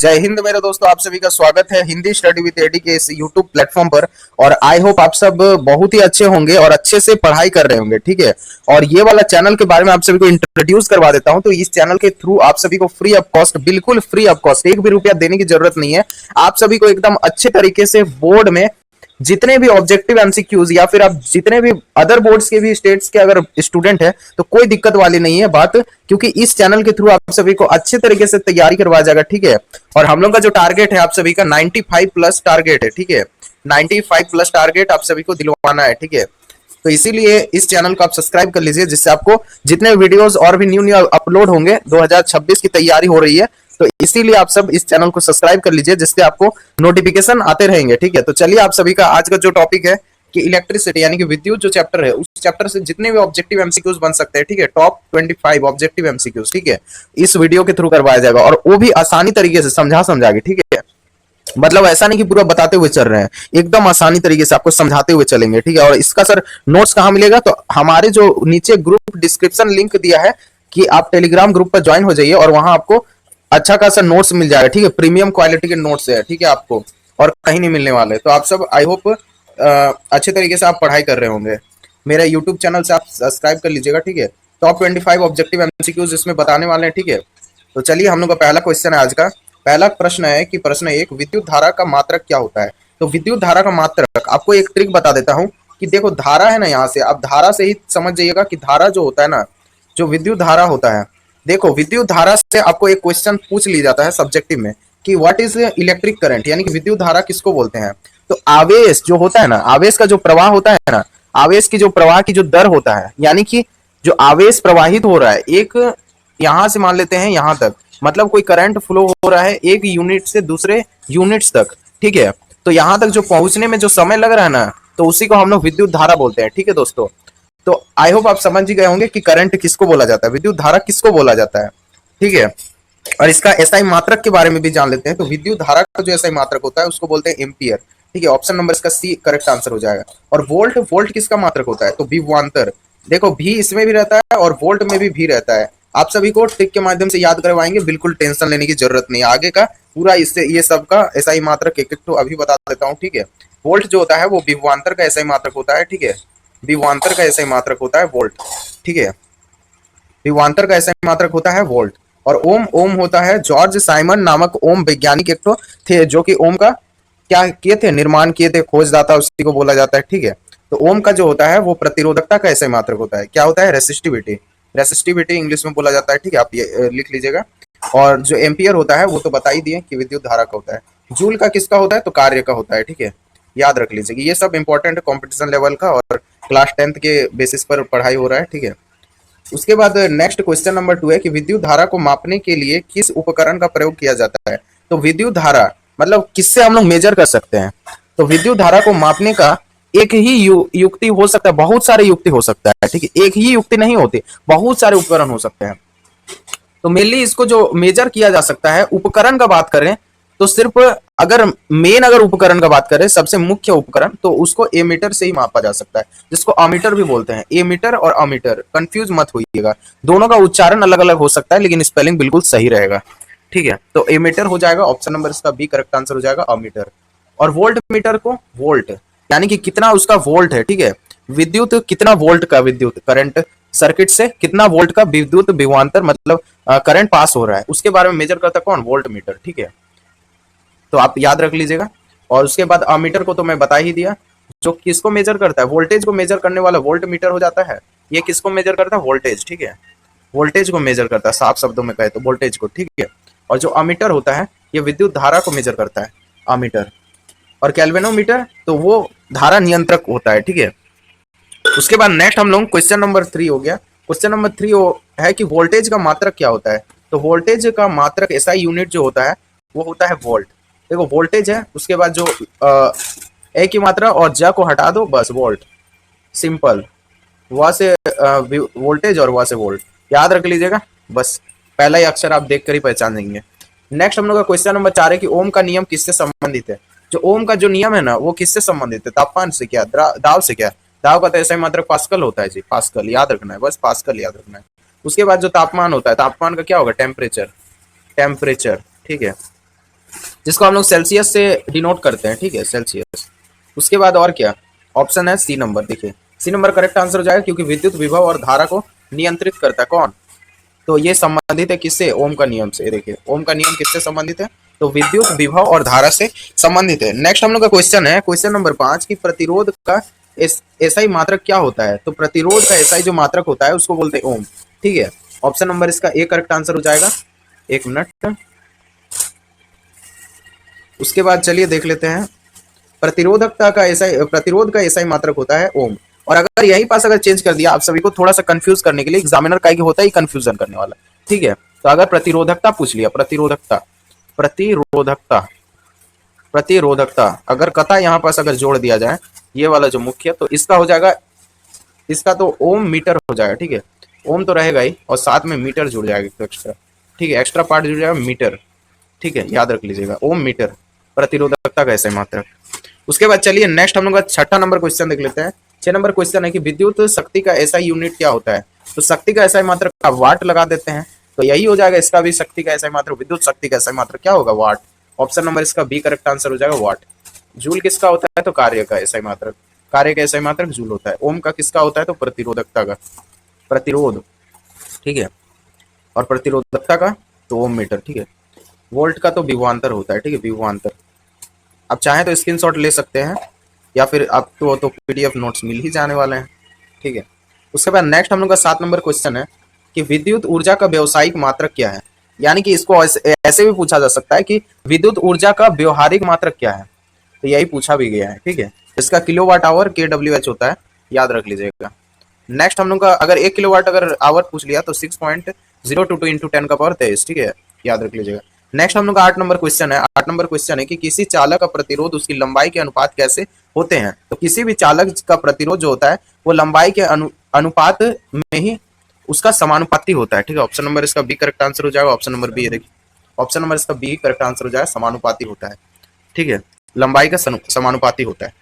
जय हिंद मेरे दोस्तों, आप सभी का स्वागत है हिंदी स्टडी विद एडी के इस यूट्यूब प्लेटफॉर्म पर। और आई होप आप सब बहुत ही अच्छे होंगे और अच्छे से पढ़ाई कर रहे होंगे, ठीक है। और ये वाला चैनल के बारे में आप सभी को इंट्रोड्यूस करवा देता हूं। तो इस चैनल के थ्रू आप सभी को फ्री ऑफ कॉस्ट, बिल्कुल फ्री ऑफ कॉस्ट, एक भी रुपया देने की जरूरत नहीं है। आप सभी को एकदम अच्छे तरीके से बोर्ड में जितने भी ऑब्जेक्टिव एमसीक्यूज या फिर आप जितने भी अदर बोर्ड्स के भी स्टेट्स के अगर स्टूडेंट है तो कोई दिक्कत वाली नहीं है बात, क्योंकि इस चैनल के थ्रू आप सभी को अच्छे तरीके से तैयारी करवाया जाएगा, ठीक है। और हम लोग का जो टारगेट है आप सभी का 95 प्लस टारगेट है, ठीक है। 95 प्लस टारगेट आप सभी को दिलवाना है, ठीक है। तो इसीलिए इस चैनल को आप सब्सक्राइब कर लीजिए, जिससे आपको जितने वीडियोस और भी न्यू न्यू अपलोड होंगे, 2026 की तैयारी हो रही है, तो इसीलिए आप सब इस चैनल को सब्सक्राइब कर लीजिए, जिससे आपको नोटिफिकेशन आते रहेंगे, ठीक है। तो चलिए आप सभी का आज का जो टॉपिक है कि इलेक्ट्रिसिटी यानी कि विद्युत जो चैप्टर है, उस चैप्टर से जितने भी ऑब्जेक्टिव एमसीक्यूज बन सकते हैं, ठीक है, टॉप 25 ऑब्जेक्टिव एमसीक्यूज, ठीक है, इस वीडियो के थ्रू करवाया जाएगा। और वो भी आसानी तरीके से समझा के, ठीक है। मतलब ऐसा नहीं कि पूरा बताते हुए चल रहे हैं, एकदम आसानी तरीके से आपको समझाते हुए चलेंगे, ठीक है। और इसका सर नोट्स कहाँ मिलेगा? तो हमारे जो नीचे ग्रुप डिस्क्रिप्शन लिंक दिया है कि आप टेलीग्राम ग्रुप पर ज्वाइन हो जाइए और वहां आपको अच्छा खासा नोट्स मिल जाएगा, ठीक है। प्रीमियम क्वालिटी के नोट्स है, ठीक है, आपको और कहीं नहीं मिलने वाले। तो आप सब आई होप अच्छे तरीके से आप पढ़ाई कर रहे होंगे। मेरा यूट्यूब चैनल से आप सब्सक्राइब कर लीजिएगा, ठीक है। टॉप 25 ऑब्जेक्टिव एमसीक्यूज इसमें बताने वाले हैं, ठीक है। तो चलिए हम लोग का पहला क्वेश्चन है आज का। पहला प्रश्न है कि प्रश्न एक, विद्युत धारा का मात्रक क्या होता है? तो विद्युत धारा का मात्रक आपको एक ट्रिक बता देता हूं कि देखो धारा है ना, यहाँ से आप धारा से ही समझ जाइएगा कि धारा जो होता है ना, जो विद्युत धारा होता है, देखो विद्युत धारा से आपको एक क्वेश्चन पूछ लिया जाता है सब्जेक्टिव में कि व्हाट इज इलेक्ट्रिक करंट, यानी कि विद्युत धारा किसको बोलते हैं। तो आवेश जो होता है ना, आवेश का जो प्रवाह होता है ना, आवेश की जो प्रवाह की जो दर होता है, यानी कि जो आवेश प्रवाहित हो रहा है एक यहां से मान लेते हैं यहां तक, मतलब कोई करंट फ्लो हो रहा है एक यूनिट से दूसरे यूनिट्स तक, ठीक है। तो यहां तक जो पहुंचने में जो समय लग रहा है ना, तो उसी को हम लोग विद्युत धारा बोलते हैं, ठीक है दोस्तों। तो आई होप आप समझ ही गए होंगे कि करंट किसको बोला जाता है, विद्युत धारा किसको बोला जाता है, ठीक है। और इसका एसआई मात्रक के बारे में भी जान लेते हैं। तो विद्युत धारा का जो एसआई मात्रक होता है उसको बोलते हैं एम्पियर, ठीक है। ऑप्शन नंबर इसका सी करेक्ट आंसर हो जाएगा। और वोल्ट, वोल्ट किसका मात्रक होता है? तो विभवांतर, देखो भी इसमें भी रहता है और वोल्ट में भी रहता है। आप सभी को ट्रिक के माध्यम से याद करवाएंगे, बिल्कुल टेंशन लेने की जरूरत नहीं है। आगे का पूरा इससे ये सब का एसआई मात्रक एक एक तो अभी बता देता हूँ, ठीक है। वोल्ट जो होता है वो विभवांतर का एसआई मात्रक होता है, ठीक है। विभवांतर का एसआई मात्रक होता है वोल्ट, ठीक है। विभवांतर का एसआई मात्रक होता है वोल्ट। और ओम, ओम होता है जॉर्ज साइमन नामक ओम वैज्ञानिक एक तो थे, जो कि ओम का क्या किए थे, निर्माण किए थे, खोजदाता उसी को बोला जाता है, ठीक है। तो ओम का जो होता है वो प्रतिरोधकता का एसआई मात्रक होता है। क्या होता है? रेसिस्टिविटी, रेसिस्टिविटी इंग्लिश में बोला जाता है, ठीक है, आप ये लिख लीजिएगा। और जो एम्पियर होता है वो तो बता ही दिए कि विद्युत धारा का होता है। जूल का किसका होता है? तो कार्य का होता है, ठीक है, याद रख लीजिएगा। ये सब इंपॉर्टेंट है कॉम्पिटिशन लेवल का और क्लास 10th के बेसिस पर पढ़ाई हो रहा है, ठीक है। उसके बाद नेक्स्ट क्वेश्चन नंबर 2 है कि विद्युत धारा को मापने के लिए किस उपकरण का प्रयोग किया जाता है? तो विद्युत धारा मतलब किससे हम लोग मेजर कर सकते हैं? तो विद्युत धारा को मापने का एक ही युक्ति हो सकता है, बहुत सारे युक्ति हो सकता है, ठीक है। एक ही युक्ति नहीं होती, बहुत सारे उपकरण हो सकते हैं। तो मेनली इसको जो मेजर किया जा सकता है, उपकरण का बात करें तो सिर्फ अगर मेन अगर उपकरण का बात करें, सबसे मुख्य उपकरण, तो उसको एमीटर से ही मापा जा सकता है, जिसको अमीटर भी बोलते हैं। एमीटर और अमीटर कंफ्यूज मत होइएगा, दोनों का उच्चारण अलग अलग हो सकता है लेकिन स्पेलिंग बिल्कुल सही रहेगा, ठीक है। तो एमीटर हो जाएगा, ऑप्शन नंबर इसका बी करेक्ट आंसर हो जाएगा, अमीटर। और वोल्ट मीटर को वोल्ट यानी कि कितना उसका वोल्ट है, ठीक है। विद्युत कितना वोल्ट का विद्युत करंट सर्किट से कितना वोल्ट का विद्युत विभवांतर मतलब करंट पास हो रहा है, उसके बारे में मेजर करता है कौन? वोल्ट मीटर, ठीक है। तो आप याद रख लीजिएगा। और उसके बाद अमीटर को तो मैं बता ही दिया, जो किसको मेजर करता है, वोल्टेज को मेजर करने वाला वोल्ट मीटर हो जाता है। ये किसको मेजर करता है? वोल्टेज, ठीक है, वोल्टेज को मेजर करता है, साफ शब्दों में कहे तो वोल्टेज को, ठीक है। और जो अमीटर होता है ये विद्युत धारा को मेजर करता है, अमीटर। और कैल्वेनोमीटर तो वो धारा नियंत्रक होता है, ठीक है। उसके बाद नेक्स्ट हम लोग क्वेश्चन नंबर 3 हो गया। क्वेश्चन नंबर 3 है कि वोल्टेज का मात्रक क्या होता है? तो वोल्टेज का मात्रक ऐसा यूनिट जो होता है वो होता है वोल्ट। देखो वोल्टेज है, उसके बाद जो ए की मात्रा और ज को हटा दो, बस वोल्ट, सिंपल। वहां से वोल्टेज और वहां से वोल्ट, याद रख लीजिएगा, बस पहला ही अक्षर आप देख कर ही पहचान देंगे। नेक्स्ट हम लोग का क्वेश्चन नंबर 4 है कि ओम का नियम किससे संबंधित है? जो ओम का जो नियम है ना वो किससे संबंधित है? तापमान से क्या, दाब से क्या? दाब का तो ऐसा ही मात्रक पास्कल होता है जी, पास्कल याद रखना है, बस पास्कल याद रखना है। उसके बाद जो तापमान होता है, तापमान का क्या होगा? टेम्परेचर, टेम्परेचर, ठीक है। जिसको हम लोग सेल्सियस से डिनोट करते हैं, ठीक है, सेल्सियस। उसके बाद और क्या ऑप्शन है सी नंबर, देखिए सी नंबर करेक्ट आंसर हो जाएगा, क्योंकि विद्युत विभव और धारा को नियंत्रित करता है कौन, तो ये संबंधित है किससे, ओम का नियम से। देखिए ओम का नियम किससे संबंधित है, तो विद्युत विभव और धारा से संबंधित है। नेक्स्ट हम लोग का क्वेश्चन है क्वेश्चन नंबर 5 की प्रतिरोध का एसआई मात्रक क्या होता है, तो प्रतिरोध का एसआई जो मात्रक होता है उसको बोलते हैं ओम, ठीक है। ऑप्शन नंबर इसका ए करेक्ट आंसर हो जाएगा। एक मिनट, उसके बाद चलिए देख लेते हैं प्रतिरोधकता का एसआई, प्रतिरोध का एसआई मात्रक होता है ओम। और अगर यही पास अगर चेंज कर दिया आप सभी को थोड़ा सा कंफ्यूज करने के लिए, एग्जामिनर का होता है कंफ्यूजन करने वाला, ठीक है। तो अगर प्रतिरोधकता पूछ लिया, प्रतिरोधकता प्रतिरोधकता प्रतिरोधकता अगर कथा यहाँ पास अगर जोड़ दिया जाए ये वाला जो मुख्य, तो इसका हो जाएगा, इसका तो ओम मीटर हो जाएगा, ठीक है। ओम तो रहेगा ही और साथ में मीटर जुड़ जाएगा तो एक्स्ट्रा, ठीक है, एक्स्ट्रा पार्ट जुड़ जाएगा मीटर, ठीक है, याद रख लीजिएगा ओम मीटर प्रतिरोधकता का एसआई मात्रक। उसके बाद चलिए नेक्स्ट हम लोग का छठा नंबर क्वेश्चन देख लेते हैं। 6 नंबर क्वेश्चन है कि विद्युत शक्ति का एसआई यूनिट क्या होता है, तो शक्ति का एसआई मात्रक का वाट लगा देते हैं, तो यही हो जाएगा इसका भी शक्ति का एसआई मात्रक, विद्युत शक्ति का एसआई मात्रक क्या होगा, वाट। ऑप्शन नंबर इसका बी करेक्ट आंसर हो जाएगा, वाट। जूल किसका होता है, तो कार्य का एसआई मात्रक, कार्य का एसआई मात्रक जूल होता है। ओम का किसका होता है, तो प्रतिरोधकता का, प्रतिरोध, ठीक है, और प्रतिरोधकता का तो ओम मीटर, ठीक है। वोल्ट का तो विभवांतर होता है, ठीक है, विभवांतर। आप चाहें तो स्क्रीनशॉट ले सकते हैं या फिर आपको तो पीडीएफ नोट्स मिल ही जाने वाले हैं, ठीक है। उसके बाद नेक्स्ट हम लोग का 7 नंबर क्वेश्चन है कि विद्युत ऊर्जा का व्यावसायिक मात्रक क्या है, यानी कि इसको ऐसे भी पूछा जा सकता है कि विद्युत ऊर्जा का व्यवहारिक मात्रक क्या है, तो यही पूछा भी गया है, ठीक है। इसका किलोवाट आवर KWH होता है, याद रख लीजिएगा। नेक्स्ट हम लोग का अगर 1 किलोवाट अगर आवर पूछ लिया तो 6.022 इंटू 10 का पावर 23, ठीक है, याद रख लीजिएगा। नेक्स्ट हम लोग का 8 नंबर क्वेश्चन है। 8 नंबर क्वेश्चन है कि किसी चालक का प्रतिरोध उसकी लंबाई के अनुपात कैसे होते हैं, तो किसी भी चालक का प्रतिरोध जो होता है वो लंबाई के अनुपात में ही उसका समानुपाती होता है, ठीक है। ऑप्शन नंबर इसका बी करेक्ट आंसर हो जाएगा। ऑप्शन नंबर बी, देखिए ऑप्शन नंबर इसका बी करेक्ट आंसर हो जाएगा, समानुपाती होता है, ठीक है, लंबाई का समानुपाती होता है।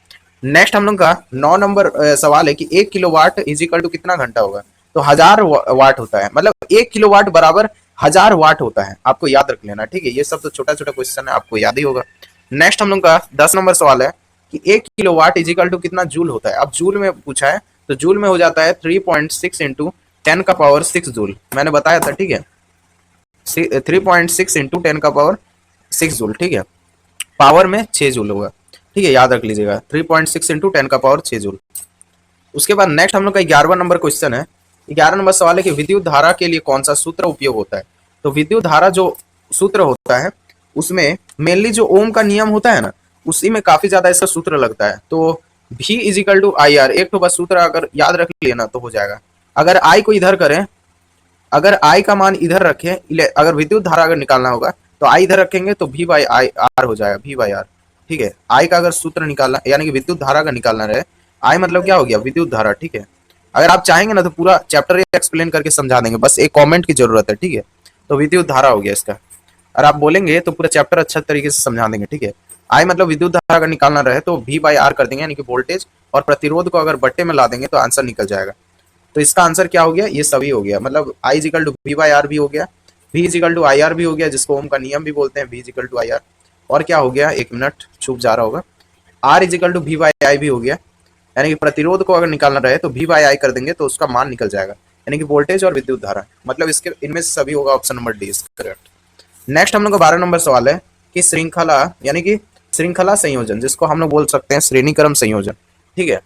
नेक्स्ट हम लोग का 9 नंबर सवाल है कि 1 किलोवाट इज इक्वल टू कितना घंटा होगा, तो 1000 वाट होता है, मतलब 1 किलोवाट बराबर 1000 वाट होता है, आपको याद रख लेना, ठीक है। ये सब तो छोटा छोटा क्वेश्चन है, आपको याद ही होगा। नेक्स्ट हम लोग का 10 नंबर सवाल है कि 1 किलोवाट इज इक्वल टू कितना जूल होता है। अब जूल में पूछा है तो जूल में हो जाता है 3.6 इंटू 10 का पावर 6 जूल, मैंने बताया था, ठीक है, 3.6 इंटू 10 का पावर 6 जूल, ठीक है, पावर में 6 जूल होगा, ठीक है, याद रख लीजिएगा 3.6 इंटू 10 का पावर 6 जूल। उसके बाद नेक्स्ट हम लोग का 11वां नंबर क्वेश्चन है। 11 नंबर सवाल है कि विद्युत धारा के लिए कौन सा सूत्र उपयोग होता है, तो विद्युत धारा जो सूत्र होता है उसमें मेनली जो ओम का नियम होता है ना, उसी में काफी ज्यादा इसका सूत्र लगता है, तो V is equal to I R, एक तो बस सूत्र अगर याद रख लेना तो हो जाएगा। अगर I को इधर करें, अगर I का मान इधर रखें, अगर विद्युत धारा अगर निकालना होगा तो I इधर रखेंगे तो V बाई आई आर हो जाएगा, V बाई आर, ठीक है। I का अगर सूत्र निकालना यानी कि विद्युत धारा का निकालना रहे, I मतलब क्या हो गया, विद्युत धारा, ठीक है। अगर आप चाहेंगे ना तो पूरा चैप्टर एक्सप्लेन करके समझा देंगे, बस एक कमेंट की जरूरत है, ठीक है। तो विद्युत धारा हो गया इसका, और आप बोलेंगे तो पूरा चैप्टर अच्छा तरीके से समझा देंगे, ठीक है। I मतलब विद्युत धारा अगर निकालना रहे तो V बाई आर कर देंगे, यानी कि वोल्टेज और प्रतिरोध को अगर बट्टे में ला देंगे तो आंसर निकल जाएगा। तो इसका आंसर क्या हो गया, ये सभी हो गया, मतलब I is equal to V by R भी हो गया, V is equal to I R भी हो गया, जिसको ओम का नियम भी बोलते हैं, V is equal to I R, और क्या हो गया, एक मिनट छुप जा रहा होगा, R is equal to V by I भी हो गया, यानी कि प्रतिरोध को अगर निकालना रहे तो V बाई आई कर देंगे तो उसका मान निकल जाएगा, यानी कि वोल्टेज और विद्युत धारा, मतलब इसके इनमें से सभी होगा, option number D is correct. Next हम लोग का 12 नंबर सवाल है कि श्रृंखला यानी कि श्रृंखला संयोजन, जिसको हम लोग बोल सकते हैं श्रेणीक्रम संयोजन, ठीक है।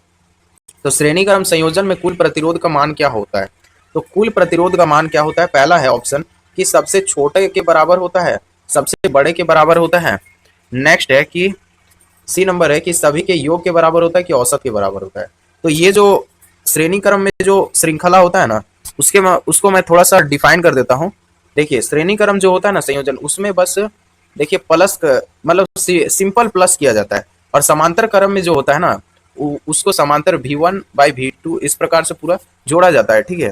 तो श्रेणीक्रम संयोजन में कुल प्रतिरोध का मान क्या होता है, तो कुल प्रतिरोध का मान क्या होता है, पहला है ऑप्शन कि सबसे छोटे के बराबर होता है, सबसे बड़े के बराबर होता है। नेक्स्ट है कि सी नंबर है कि सभी के योग के बराबर होता है कि औसत के बराबर होता है। तो ये जो श्रेणीक्रम में जो श्रृंखला होता है ना, उसको मैं थोड़ा सा डिफाइन कर देता हूँ। देखिए श्रेणीक्रम जो होता है ना संयोजन, उसमें बस देखिए प्लस मतलब सिंपल प्लस किया जाता है, और समांतर क्रम में जो होता है ना उसको समांतर V1 बाई V2 इस प्रकार से पूरा जोड़ा जाता है, ठीक है।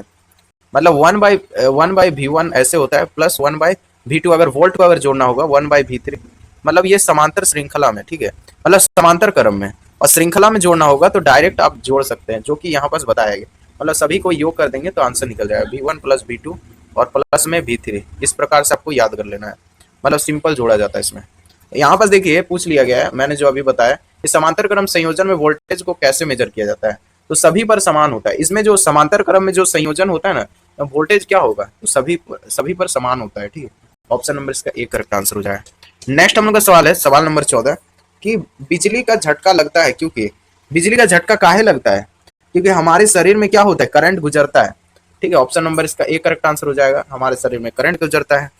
मतलब 1 बाई V1 ऐसे होता है, प्लस 1 बाई V2, अगर वोल्ट को अगर जोड़ना होगा 1 बाई V3, मतलब ये समांतर श्रृंखला में, ठीक है, मतलब समांतर क्रम में। और श्रृंखला में जोड़ना होगा तो डायरेक्ट आप जोड़ सकते हैं, जो कि यहाँ पास बताया गया, मतलब सभी को योग कर देंगे तो आंसर निकल जाएगा, V1 प्लस V2 और प्लस में V3, इस प्रकार से आपको याद कर लेना है, मतलब सिंपल जोड़ा जाता है इसमें। यहाँ पर देखिए पूछ लिया गया है, मैंने जो अभी बताया कि समांतर क्रम संयोजन में वोल्टेज को कैसे मेजर किया जाता है, तो सभी पर समान होता है। इसमें जो समांतर क्रम में जो संयोजन होता है ना, वोल्टेज क्या होगा, तो सभी पर समान होता है, ठीक है। ऑप्शन नंबर इसका एक करेक्ट आंसर हो जाएगा। नेक्स्ट हम लोग का सवाल है, सवाल नंबर 14 कि बिजली का झटका लगता है क्योंकि, बिजली का झटका काहे लगता है, क्योंकि हमारे शरीर में क्या होता है, करंट गुजरता है, ठीक है। ऑप्शन नंबर इसका एक करेक्ट आंसर हो जाएगा, हमारे शरीर में करंट गुजरता है।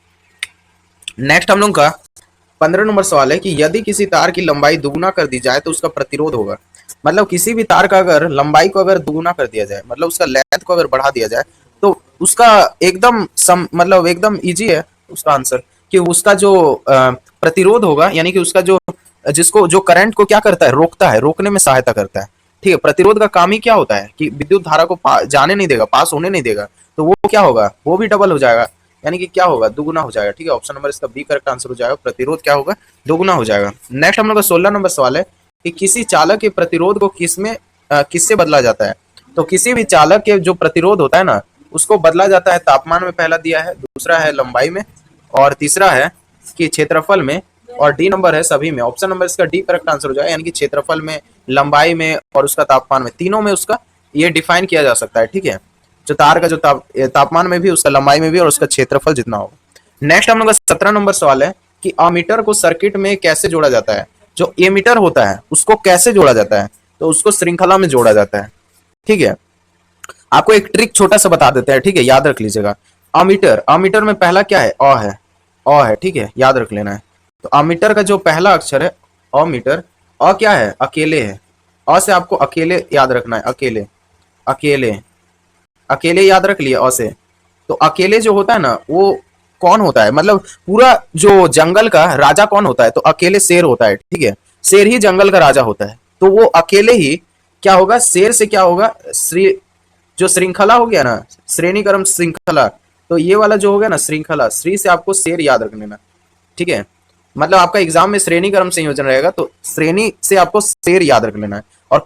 नेक्स्ट हम लोग का 15 नंबर सवाल है कि यदि किसी तार की लंबाई दुगुना कर दी जाए तो उसका प्रतिरोध होगा। मतलब किसी भी तार का अगर लंबाई को अगर दुगुना कर दिया जाए, मतलब उसका लेंथ को अगर बढ़ा दिया जाए, तो उसका एकदम मतलब एकदम इजी है उसका आंसर, कि उसका जो प्रतिरोध होगा, यानी कि उसका जो जिसको जो करंट को क्या करता है, रोकता है, रोकने में सहायता करता है, ठीक है। प्रतिरोध का काम ही क्या होता है कि विद्युत धारा को जाने नहीं देगा, पास होने नहीं देगा, तो वो क्या होगा, वो भी डबल हो जाएगा, यानी कि क्या होगा, दुगुना हो जाएगा, ठीक है। ऑप्शन नंबर इसका बी करेक्ट आंसर हो जाएगा, प्रतिरोध क्या होगा, दुगुना हो जाएगा। नेक्स्ट हम लोग का 16 नंबर सवाल है कि किसी चालक के प्रतिरोध को किससे बदला जाता है। तो किसी भी चालक के जो प्रतिरोध होता है ना, उसको बदला जाता है तापमान में, पहला दिया है, दूसरा है लंबाई में, और तीसरा है कि क्षेत्रफल में, और डी नंबर है सभी में। ऑप्शन नंबर इसका डी करेक्ट आंसर हो जाएगा, यानी कि क्षेत्रफल में, लंबाई में और उसका तापमान में, तीनों में उसका ये डिफाइन किया जा सकता है, ठीक है। जो तार का जो तापमान में भी, उसका लंबाई में भी, और उसका क्षेत्रफल जितना होगा। नेक्स्ट हम लोग का 17 नंबर सवाल है कि अमीटर को सर्किट में कैसे जोड़ा जाता है। जो एमीटर होता है उसको कैसे जोड़ा जाता है, तो उसको श्रृंखला में जोड़ा जाता है, ठीक है। आपको एक ट्रिक छोटा सा बता देते हैं, ठीक है, याद रख लीजिएगा। अमीटर, अमीटर में पहला क्या है, अ है, अ है, ठीक है, याद रख लेना है। तो अमीटर का जो पहला अक्षर है अमीटर, अ क्या है, अकेले है, अ से आपको अकेले याद रखना है, अकेले, अकेले, अकेले याद रख लिया अ से। तो अकेले जो होता है ना, वो कौन होता है, मतलब पूरा जो जंगल का राजा कौन होता है, तो अकेले शेर होता है, ठीक है। शेर ही जंगल का राजा होता है, तो वो अकेले ही क्या होगा, शेर से क्या होगा, श्री जो श्रृंखला हो गया ना, श्रेणी क्रम श्रृंखला, तो ये वाला जो हो गया ना श्रृंखला, श्री से आपको शेर याद रख लेना, ठीक है। मतलब आपका एग्जाम में श्रेणी क्रम संयोजन रहेगा, तो श्रेणी से आपको शेर याद रख लेना है। और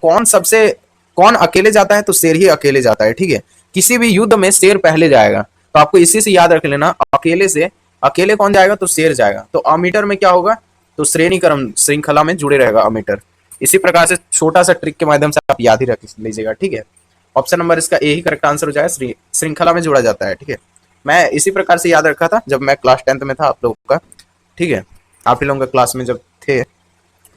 कौन अकेले जाता है, तो शेर ही अकेले जाता है, ठीक है। किसी भी युद्ध में शेर पहले जाएगा, तो आपको इसी से याद रख लेना, अकेले से अकेले कौन जाएगा, तो शेर जाएगा। तो अमीटर में क्या होगा, तो श्रेणी क्रम श्रृंखला में जुड़े रहेगा अमीटर। इसी प्रकार से छोटा सा ट्रिक के माध्यम से आप याद ही रख लीजिएगा, ठीक है। ऑप्शन नंबर इसका ए ही करेक्ट आंसर हो जाए, श्रृंखला में जोड़ा जाता है, ठीक है। मैं इसी प्रकार से याद रखा था जब मैं क्लास 10th में था आप लोगों का, ठीक है। आप ही लोगों का क्लास में जब थे,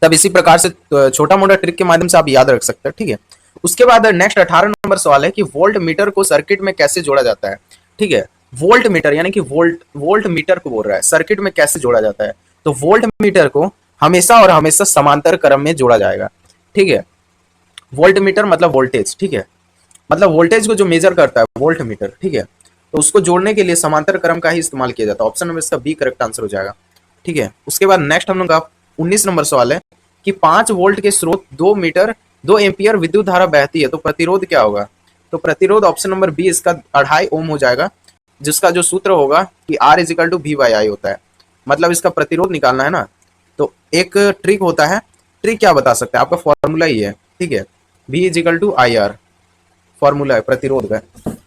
तब इसी प्रकार से छोटा मोटा ट्रिक के माध्यम से आप याद रख सकते हैं, ठीक है। उसके बाद नेक्स्ट 18 नंबर सवाल है कि वोल्ट मीटर को सर्किट में कैसे जोड़ा जाता है, ठीक है। वोल्ट मीटर यानी कि वोल्ट मीटर को बोल रहा है, सर्किट में कैसे जोड़ा जाता है। तो वोल्ट मीटर को हमेशा और हमेशा समांतर क्रम में जोड़ा जाएगा, ठीक है। वोल्ट मीटर मतलब वोल्टेज, ठीक है, मतलब वोल्टेज को जो मेजर करता है वोल्ट मीटर, ठीक है। तो उसको जोड़ने के लिए समांतर क्रम का ही इस्तेमाल किया जाता है। ऑप्शन नंबर इसका बी करेक्ट आंसर हो जाएगा, ठीक है। उसके बाद नेक्स्ट हम लोग का 19 नंबर सवाल है कि 5 वोल्ट के स्रोत 2 एम्पियर विद्युत धारा बहती है, तो प्रतिरोध क्या होगा। तो प्रतिरोध ऑप्शन नंबर बी इसका 2.5 ओम हो जाएगा, जिसका जो सूत्र होगा कि R is equal to V by I होता है। मतलब इसका प्रतिरोध निकालना है ना, तो एक ट्रिक होता है, ट्रिक क्या बता सकते हैं, आपका फॉर्मूला ही है, ठीक है। V is equal to I R formula है प्रतिरोध का,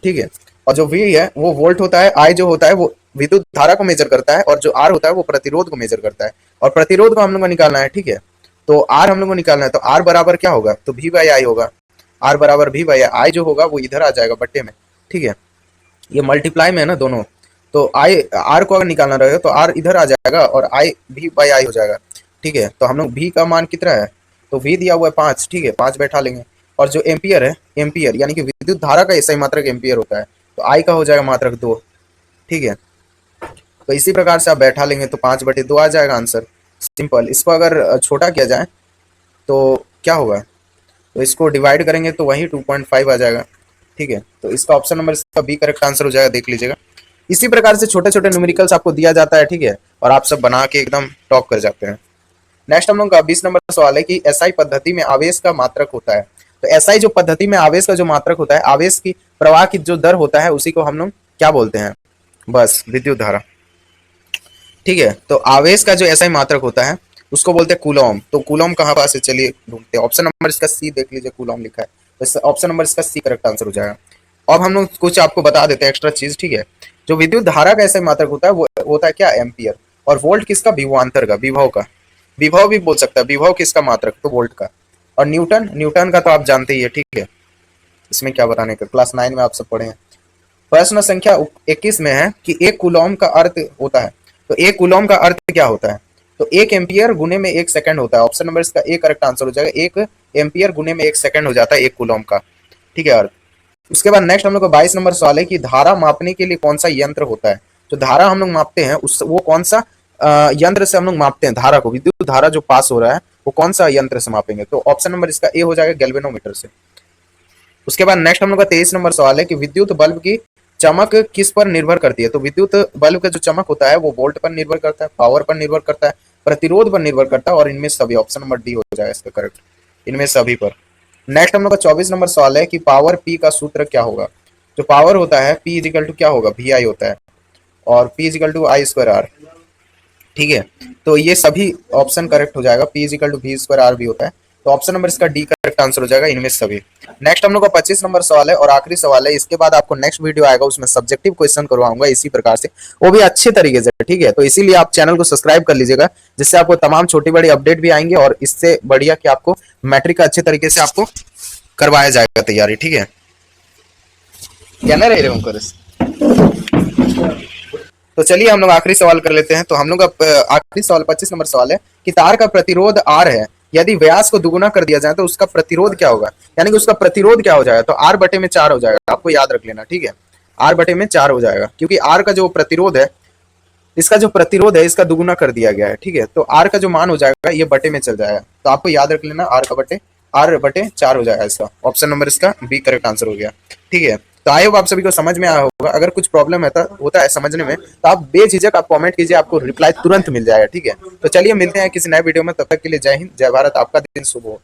ठीक है। और जो V है वो वोल्ट होता है, I जो होता है वो विद्युत धारा को मेजर करता है, और जो R होता है वो प्रतिरोध को मेजर करता है, और प्रतिरोध को हम लोग को निकालना है, ठीक है। तो R हम लोग को निकालना है, तो R बराबर क्या होगा, तो V बाई आई होगा, R बराबर V बाई आई जो होगा वो इधर आ जाएगा बट्टे में, ठीक है। ये मल्टीप्लाई में है ना दोनों, तो आई R को अगर निकालना रहेगा तो R इधर आ जाएगा और I V बाई आई हो जाएगा, ठीक है। तो हम लोग V का मान कितना है, तो V दिया हुआ है 5, ठीक है, 5 बैठा लेंगे। और जो एम्पियर है, एम्पियर यानी कि विद्युत धारा का ऐसा ही मात्रक एम्पियर होता है, तो I का हो जाएगा मात्रक 2, ठीक है। तो इसी प्रकार से आप बैठा लेंगे तो 5/2 आ जाएगा आंसर, सिंपल। इसको अगर छोटा किया जाए तो क्या होगा, तो इसको डिवाइड करेंगे तो वही 2.5 आ जाएगा, ठीक है। तो इसका ऑप्शन नंबर इसका बी करेक्ट आंसर हो जाएगा, देख लीजिएगा। इसी प्रकार से छोटे छोटे न्यूमेरिकल्स आपको दिया जाता है, ठीक है, और आप सब बना के एकदम टॉप कर जाते हैं। नेक्स्ट हम लोग का 20 नंबर सवाल है कि एसआई पद्धति में आवेश का मात्रक होता है। तो एसआई जो पद्धति में आवेश का जो मात्रक होता है, आवेश की प्रवाह की जो दर होता है, उसी को हम लोग क्या बोलते हैं, बस विद्युत धारा, ठीक है। तो आवेश का जो एसआई मात्रक होता है उसको बोलते हैं कूलॉम। तो कूलॉम कहाँ पास है, चलिए ढूंढते हैं। ऑप्शन नंबर इसका सी देख लीजिए, कूलॉम लिखा है, तो ऑप्शन नंबर इसका सी करेक्ट आंसर हो जाएगा। अब हम लोग कुछ आपको बता देते हैं एक्स्ट्रा चीज, ठीक है। जो विद्युत धारा का एसआई मात्रक होता है वो होता है क्या, एम्पियर। और वोल्ट किसका, विभवांतर का, विभव का, विभव भी बोल सकता है, विभव किसका मात्रक, तो वोल्ट का। और न्यूटन, न्यूटन का तो आप जानते ही है, ठीक है, इसमें क्या बताने का, क्लास 9 में आप सब पढ़े हैं। प्रश्न संख्या 21 में है कि एक कूलॉम का अर्थ होता है, तो एक कूलॉम का अर्थ क्या होता है, तो 1 एम्पियर गुने में 1 सेकंड होता है। ऑप्शन नंबर इसका ए करेक्ट आंसर हो जाएगा, 1 एम्पियर गुने में 1 सेकंड हो जाता है एक कूलॉम का, ठीक है अर्थ। उसके बाद नेक्स्ट हम लोग का 22 नंबर सवाल है कि धारा मापने के लिए कौन सा यंत्र होता है, तो धारा हम लोग मापते हैं उस वो कौन सा यंत्र से हम लोग मापते हैं धारा को, विद्युत धारा जो पास हो रहा है वो कौन सा यंत्र से मापेंगे, तो ऑप्शन नंबर इसका ए हो जाएगा, गैल्वेनोमीटर से। उसके बाद नेक्स्ट हम लोग का 23 नंबर सवाल है कि विद्युत बल्ब की चमक किस पर निर्भर करती है, तो विद्युत बल्ब का जो चमक होता है वो वोल्ट पर निर्भर करता है, पावर पर निर्भर करता है, प्रतिरोध पर निर्भर करता है, और इनमें सभी, ऑप्शन नंबर डी हो जाएगा इसका करेक्ट, इनमें सभी पर। नेक्स्ट हम लोग का 24 नंबर सवाल है कि पावर पी का सूत्र क्या होगा, जो पावर होता है पी इजिकल टू क्या होगा, वी आई होता है, और P is equal to I square R, ठीक है, तो ये सभी ऑप्शन करेक्ट हो जाएगा, P is equal to V square R भी होता है, तो ऑप्शन नंबर इसका डी करेक्ट आंसर हो जाएगा, इनमें सभी। नेक्स्ट हम लोग का 25 नंबर सवाल है और आखिरी सवाल है, इसके बाद आपको नेक्स्ट वीडियो आएगा उसमें सब्जेक्टिव क्वेश्चन करवाऊंगा इसी प्रकार से, वो भी अच्छे तरीके से, ठीक है, तो इसीलिए आप चैनल को सब्सक्राइब कर लीजिएगा, जिससे आपको तमाम छोटी बड़ी अपडेट भी आएंगे, और इससे बढ़िया कि आपको मैट्रिक अच्छे तरीके से आपको करवाया जाएगा तैयारी, ठीक है, कहना रहे तो चलिए हम लोग आखिरी सवाल कर लेते हैं। तो हम लोग का आखिरी सवाल 25 नंबर सवाल है कि तार का प्रतिरोध आर है, यदि व्यास को दुगुना कर दिया जाए तो उसका प्रतिरोध क्या होगा, यानी कि उसका प्रतिरोध क्या हो जाएगा, तो आर बटे में 4 हो जाएगा, आपको याद रख लेना, ठीक है, आर बटे में 4 हो जाएगा, क्योंकि आर का जो प्रतिरोध है, इसका जो प्रतिरोध है इसका दुगुना कर दिया गया है, ठीक है, तो आर का जो मान हो जाएगा ये बटे में चल जाएगा, तो आपको याद रख लेना आर बटे 4 हो जाएगा इसका, ऑप्शन नंबर इसका बी करेक्ट आंसर हो गया, ठीक है। तो आई होप आप सभी को समझ में आया होगा, अगर कुछ प्रॉब्लम होता है समझने में तो आप बेझिझक आप कमेंट कीजिए, आपको रिप्लाई तुरंत मिल जाएगा, ठीक है। तो चलिए मिलते हैं किसी नए वीडियो में, तब तक के लिए जय हिंद, जय भारत, आपका दिन शुभ हो।